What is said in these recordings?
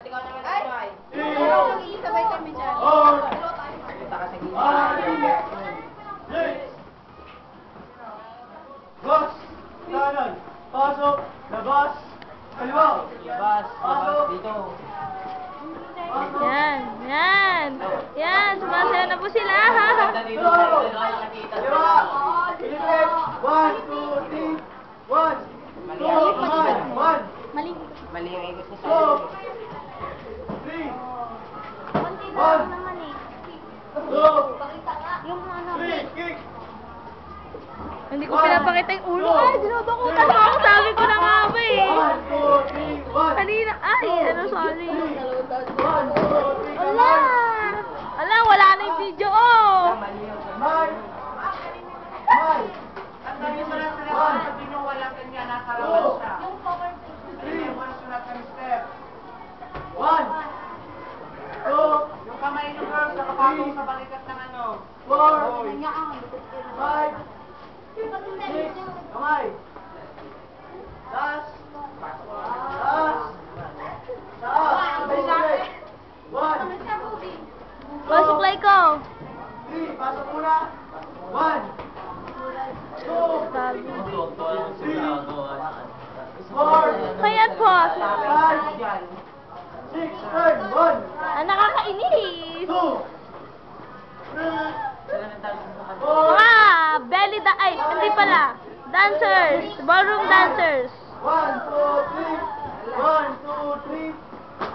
ikaw naman nag-try. Mag-iisabay kami dyan. Punta ka sa gilid. Boss! Kanan! Pasok! Labas! Kaliwa! Labas, labas, dito. Yan, yan. Yan, sumasaya na po sila. Punta dito, dito ka nakakita. Kaliwa! Ilipit! 1, 2, 3! 1! 2! Kamay! 1! Mali. Mali yung ikot niya sa 2! 3! Konti na One. naman eh. 2! Yung ano. 3! Kick! Hindi ko pinapakita yung ulo. Ay, dinudukutan mo ako. Sabi ko na nga ba eh. 1, 2, 3! 1! Kanina, ay, ano, sorry. 1, 2, 3! Wala. Wala, wala na yung video, oh. Mali yung Kamay! Kamay! Sabi mo lang sila kung sabi nyo walang kanya, nakarawan siya. Sabi mo walang sulat ng step. 1! 2! Yung kamay nyo girls, nakapatong sa balikat ng ano. 4! Kanya ang. 5! 6! Kamay! Taas! Taas! Taas! Balik! 1! Pasok like ko. 3! Pasok muna! 1! 2! Sabi. 4! Kaya po. 5! 6! Turn! 1! Ah, nakakainis. 2! 3! Sila nang tawag sa kanila. 4! Mga belly ay, hindi pala. Dancers. Ballroom dancers. 1, 2, 3! 1, 2, 3!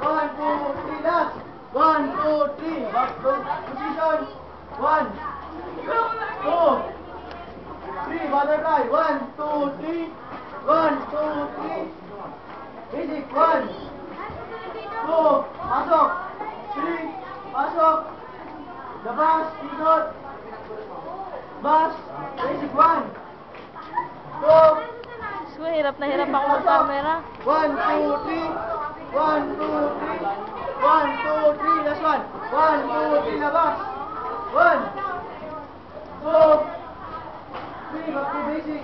1, 2, 3! Last! 1, 2, 3! Back to position! 1! 2! 3! Butterfly! 1, 2, 3! 1, 2, 3! Basic! 1! 2! Pasok! 3! Pasok! Labas! Ikot! Bas! Basic! 1! 2! So, hirap na hirap ako mag-camera. 1, 2, 3! 1, 2, 3! 1, 2, 3! Last one! 1, 2, 3! Labas! 1! 2! 3! Back to basic!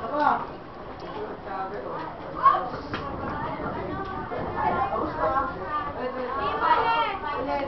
Saka!